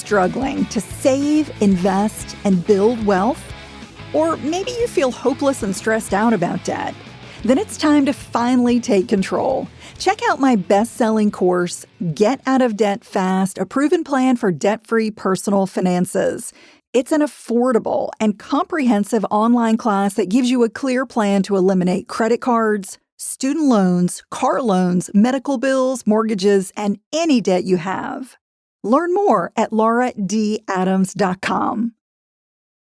struggling to save, invest, and build wealth? Or maybe you feel hopeless and stressed out about debt? Then it's time to finally take control. Check out my best-selling course, Get Out of Debt Fast, a proven plan for debt-free personal finances. It's an affordable and comprehensive online class that gives you a clear plan to eliminate credit cards, student loans, car loans, medical bills, mortgages, and any debt you have. Learn more at lauradadams.com.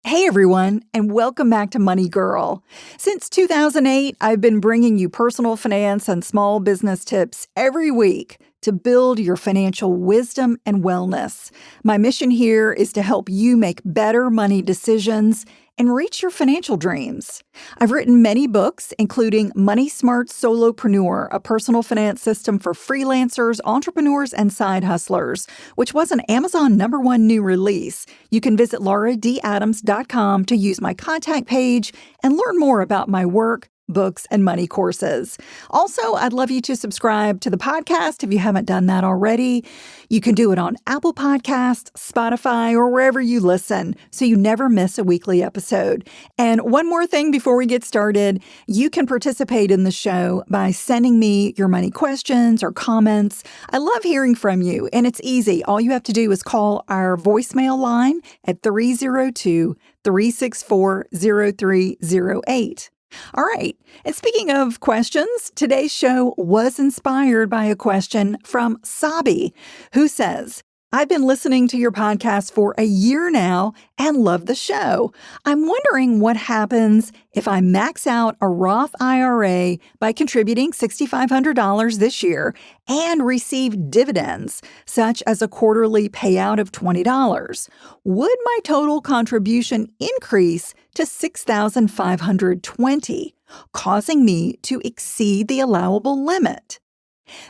Hey everyone, and welcome back to Money Girl. Since 2008, I've been bringing you personal finance and small business tips every week to build your financial wisdom and wellness. My mission here is to help you make better money decisions and reach your financial dreams. I've written many books, including Money Smart Solopreneur, a personal finance system for freelancers, entrepreneurs, and side hustlers, which was an Amazon #1 new release. You can visit lauradadams.com to use my contact page and learn more about my work, books, and money courses. Also, I'd love you to subscribe to the podcast if you haven't done that already. You can do it on Apple Podcasts, Spotify, or wherever you listen, so you never miss a weekly episode. And one more thing before we get started, you can participate in the show by sending me your money questions or comments. I love hearing from you, and it's easy. All you have to do is call our voicemail line at 302-364-0308. All right. And speaking of questions, today's show was inspired by a question from Sabi, who says, I've been listening to your podcast for a year now and love the show. I'm wondering what happens if I max out a Roth IRA by contributing $6,500 this year and receive dividends, such as a quarterly payout of $20. Would my total contribution increase to $6,520, causing me to exceed the allowable limit?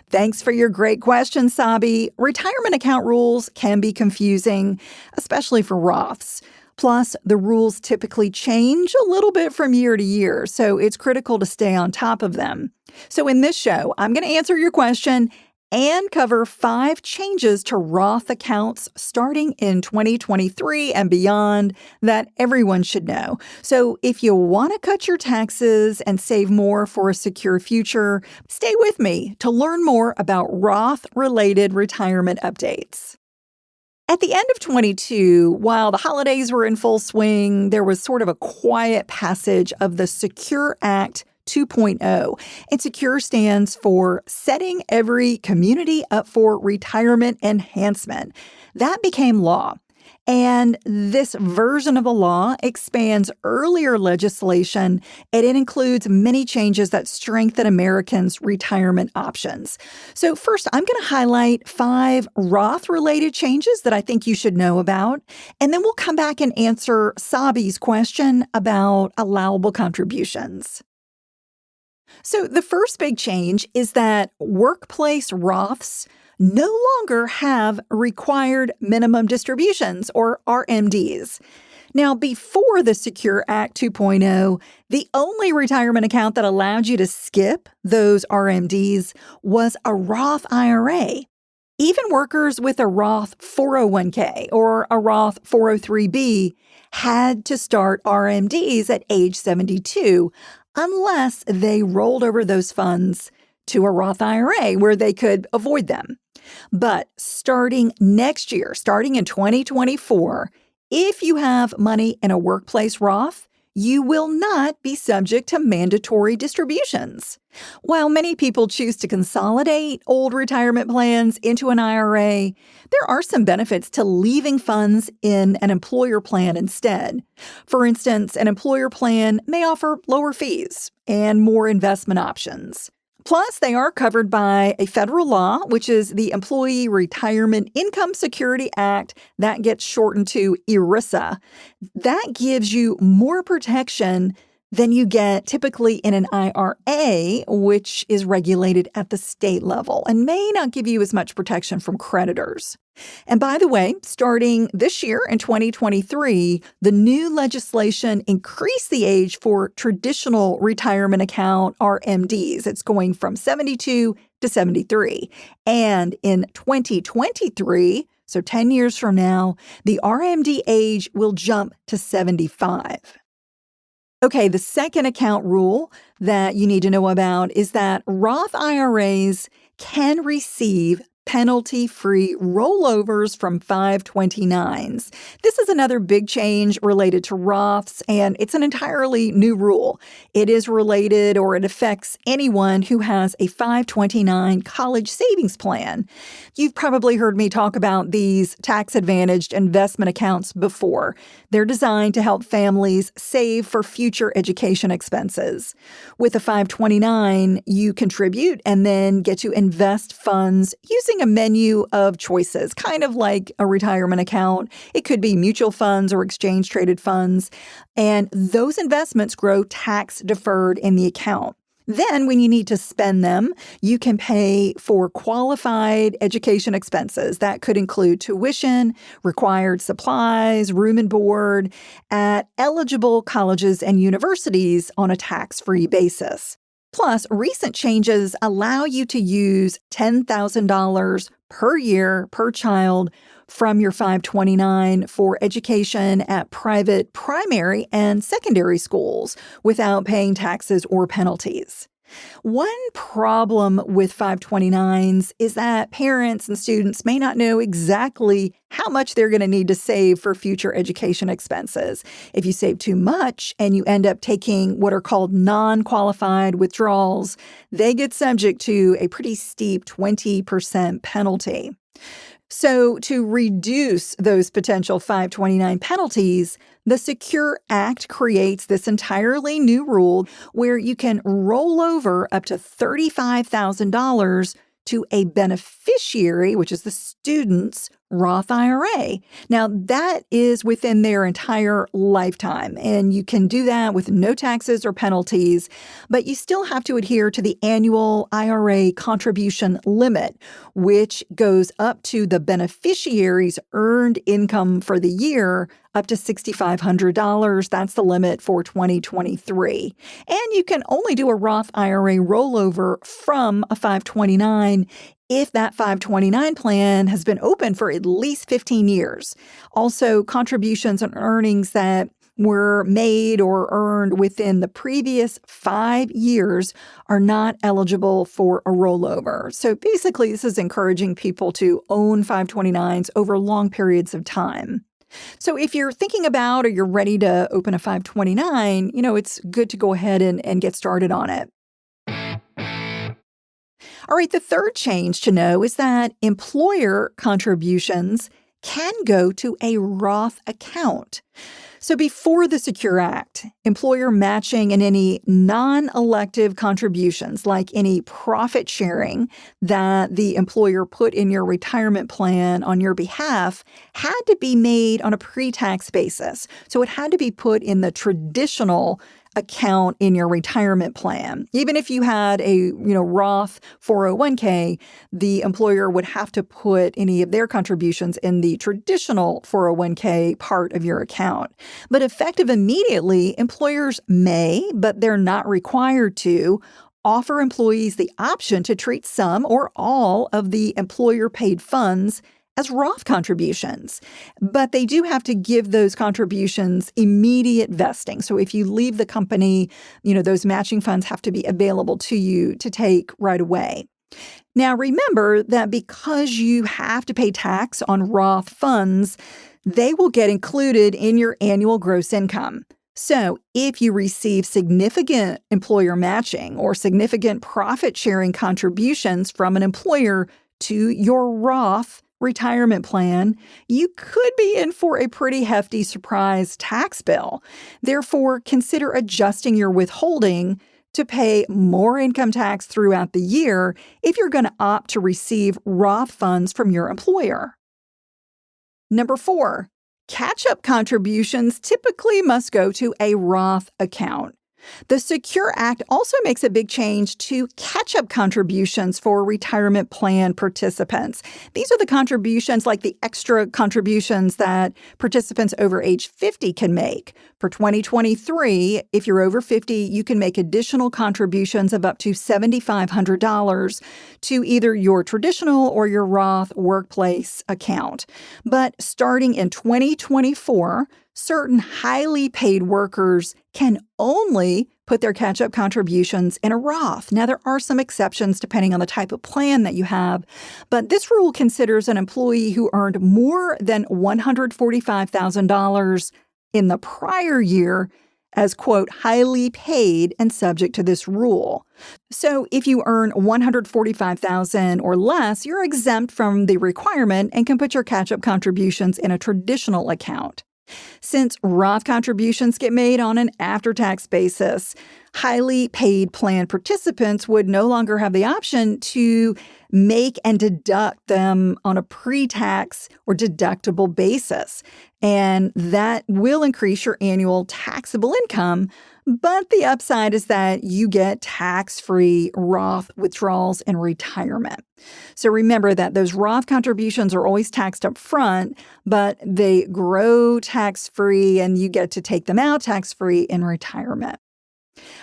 Thanks for your great question, Sabi. Retirement account rules can be confusing, especially for Roths. Plus, the rules typically change a little bit from year to year, so it's critical to stay on top of them. So in this show, I'm going to answer your question and cover 5 changes to Roth accounts starting in 2023 and beyond that everyone should know. So if you want to cut your taxes and save more for a secure future, stay with me to learn more about Roth-related retirement updates. At the end of 22, while the holidays were in full swing, there was sort of a quiet passage of the Secure Act 2.0. And SECURE stands for Setting Every Community Up for Retirement Enhancement. That became law. And this version of the law expands earlier legislation, and it includes many changes that strengthen Americans' retirement options. So first, I'm going to highlight 5 Roth-related changes that I think you should know about, and then we'll come back and answer Sabi's question about allowable contributions. So the first big change is that workplace Roths no longer have required minimum distributions, or RMDs. Now, before the Secure Act 2.0, the only retirement account that allowed you to skip those RMDs was a Roth IRA. Even workers with a Roth 401k or a Roth 403b had to start RMDs at age 72, unless they rolled over those funds to a Roth IRA where they could avoid them. But starting next year, starting in 2024, if you have money in a workplace Roth, you will not be subject to mandatory distributions. While many people choose to consolidate old retirement plans into an IRA, there are some benefits to leaving funds in an employer plan instead. For instance, an employer plan may offer lower fees and more investment options. Plus, they are covered by a federal law, which is the Employee Retirement Income Security Act. That gets shortened to ERISA. That gives you more protection than you get typically in an IRA, which is regulated at the state level and may not give you as much protection from creditors. And by the way, starting this year in 2023, the new legislation increased the age for traditional retirement account RMDs. It's going from 72 to 73. And in 2023, So 10 years from now, the RMD age will jump to 75. Okay, the second account rule that you need to know about is that Roth IRAs can receive penalty-free rollovers from 529s. This is another big change related to Roths, and it's an entirely new rule. It is related or it affects anyone who has a 529 college savings plan. You've probably heard me talk about these tax-advantaged investment accounts before. They're designed to help families save for future education expenses. With a 529, you contribute and then get to invest funds using a menu of choices, kind of like a retirement account. It could be mutual funds or exchange-traded funds. And those investments grow tax-deferred in the account. Then, when you need to spend them, you can pay for qualified education expenses. That could include tuition, required supplies, room and board at eligible colleges and universities on a tax-free basis. Plus, recent changes allow you to use $10,000 per year per child from your 529 for education at private primary and secondary schools without paying taxes or penalties. One problem with 529s is that parents and students may not know exactly how much they're going to need to save for future education expenses. If you save too much and you end up taking what are called non-qualified withdrawals, they get subject to a pretty steep 20% penalty. So to reduce those potential 529 penalties, the Secure Act creates this entirely new rule where you can roll over up to $35,000 to a beneficiary, which is the student's Roth IRA. Now, that is within their entire lifetime, and you can do that with no taxes or penalties, but you still have to adhere to the annual IRA contribution limit, which goes up to the beneficiary's earned income for the year up to $6,500. That's the limit for 2023. And you can only do a Roth IRA rollover from a 529 if that 529 plan has been open for at least 15 years. Also, contributions and earnings that were made or earned within the previous 5 years are not eligible for a rollover. So basically, this is encouraging people to own 529s over long periods of time. So if you're thinking about or you're ready to open a 529, it's good to go ahead and get started on it. All right, the third change to know is that employer contributions can go to a Roth account. So before the Secure Act, employer matching and any non-elective contributions, like any profit sharing that the employer put in your retirement plan on your behalf, had to be made on a pre-tax basis. So it had to be put in the traditional account in your retirement plan. Even if you had a Roth 401k, the employer would have to put any of their contributions in the traditional 401k part of your account. But effective immediately, employers may, but they're not required to, offer employees the option to treat some or all of the employer-paid funds as Roth contributions. But they do have to give those contributions immediate vesting. So if you leave the company, those matching funds have to be available to you to take right away. Now, remember that because you have to pay tax on Roth funds, they will get included in your annual gross income. So if you receive significant employer matching or significant profit-sharing contributions from an employer to your Roth retirement plan, you could be in for a pretty hefty surprise tax bill. Therefore, consider adjusting your withholding to pay more income tax throughout the year if you're going to opt to receive Roth funds from your employer. Number 4, catch-up contributions typically must go to a Roth account. The Secure Act also makes a big change to catch-up contributions for retirement plan participants. These are the contributions, like the extra contributions that participants over age 50 can make. For 2023, if you're over 50, you can make additional contributions of up to $7,500 to either your traditional or your Roth workplace account. But starting in 2024, certain highly paid workers can only put their catch-up contributions in a Roth. Now, there are some exceptions depending on the type of plan that you have, but this rule considers an employee who earned more than $145,000 in the prior year as, quote, highly paid and subject to this rule. So if you earn $145,000 or less, you're exempt from the requirement and can put your catch-up contributions in a traditional account. Since Roth contributions get made on an after-tax basis, highly paid plan participants would no longer have the option to make and deduct them on a pre-tax or deductible basis. And that will increase your annual taxable income. But the upside is that you get tax-free Roth withdrawals in retirement. So remember that those Roth contributions are always taxed up front, but they grow tax-free and you get to take them out tax-free in retirement.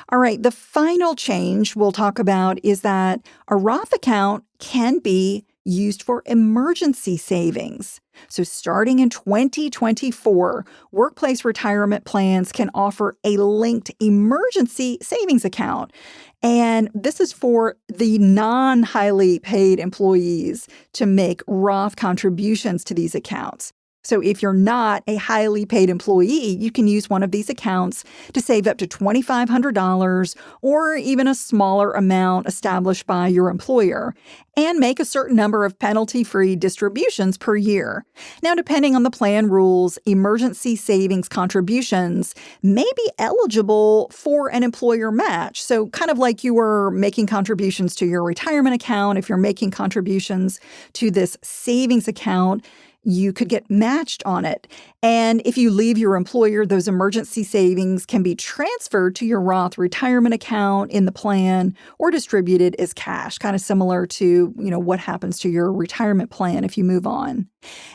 All right, the final change we'll talk about is that a Roth account can be used for emergency savings. So starting in 2024, workplace retirement plans can offer a linked emergency savings account. And this is for the non-highly paid employees to make Roth contributions to these accounts. So if you're not a highly paid employee, you can use one of these accounts to save up to $2,500 or even a smaller amount established by your employer and make a certain number of penalty-free distributions per year. Now, depending on the plan rules, emergency savings contributions may be eligible for an employer match. So kind of like you were making contributions to your retirement account, if you're making contributions to this savings account, you could get matched on it. And if you leave your employer, those emergency savings can be transferred to your Roth retirement account in the plan or distributed as cash, kind of similar to, what happens to your retirement plan if you move on.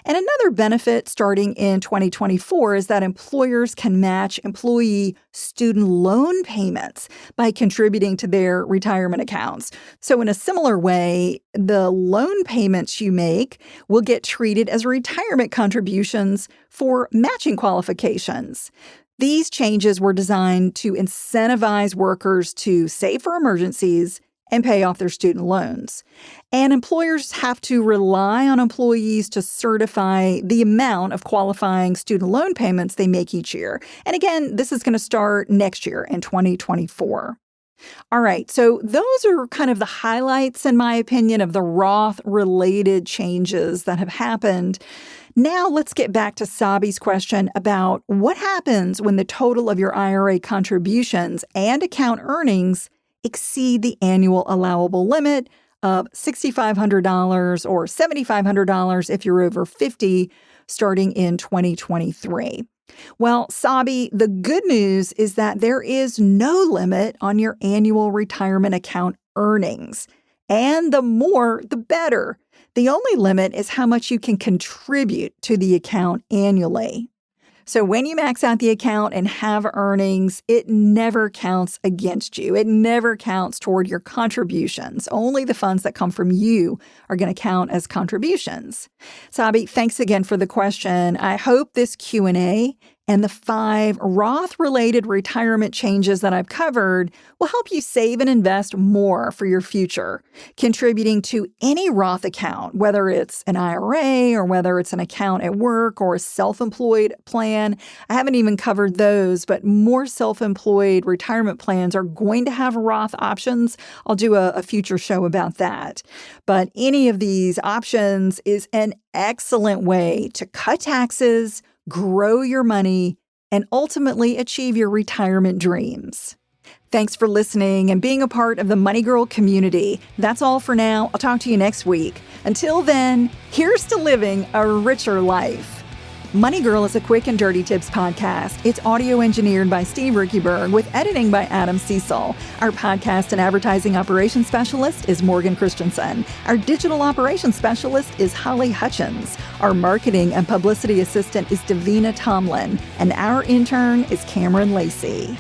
And another benefit starting in 2024 is that employers can match employee student loan payments by contributing to their retirement accounts. So in a similar way, the loan payments you make will get treated as retirement contributions for matching qualifications. These changes were designed to incentivize workers to save for emergencies and pay off their student loans. And employers have to rely on employees to certify the amount of qualifying student loan payments they make each year. And again, this is going to start next year in 2024. All right, so those are kind of the highlights, in my opinion, of the Roth-related changes that have happened. Now let's get back to Sabi's question about what happens when the total of your IRA contributions and account earnings exceed the annual allowable limit of $6,500 or $7,500 if you're over 50, starting in 2023. Well, Sabi, the good news is that there is no limit on your annual retirement account earnings. And the more, the better. The only limit is how much you can contribute to the account annually. So when you max out the account and have earnings, it never counts against you. It never counts toward your contributions. Only the funds that come from you are going to count as contributions. Sabi, thanks again for the question. I hope this Q&A and the 5 Roth-related retirement changes that I've covered will help you save and invest more for your future. Contributing to any Roth account, whether it's an IRA or whether it's an account at work or a self-employed plan. I haven't even covered those, but more self-employed retirement plans are going to have Roth options. I'll do a future show about that. But any of these options is an excellent way to cut taxes, grow your money, and ultimately achieve your retirement dreams. Thanks for listening and being a part of the Money Girl community. That's all for now. I'll talk to you next week. Until then, here's to living a richer life. Money Girl is a quick and dirty tips podcast. It's audio engineered by Steve Rickyberg with editing by Adam Cecil. Our podcast and advertising operations specialist is Morgan Christensen. Our digital operations specialist is Holly Hutchins. Our marketing and publicity assistant is Davina Tomlin. And our intern is Cameron Lacey.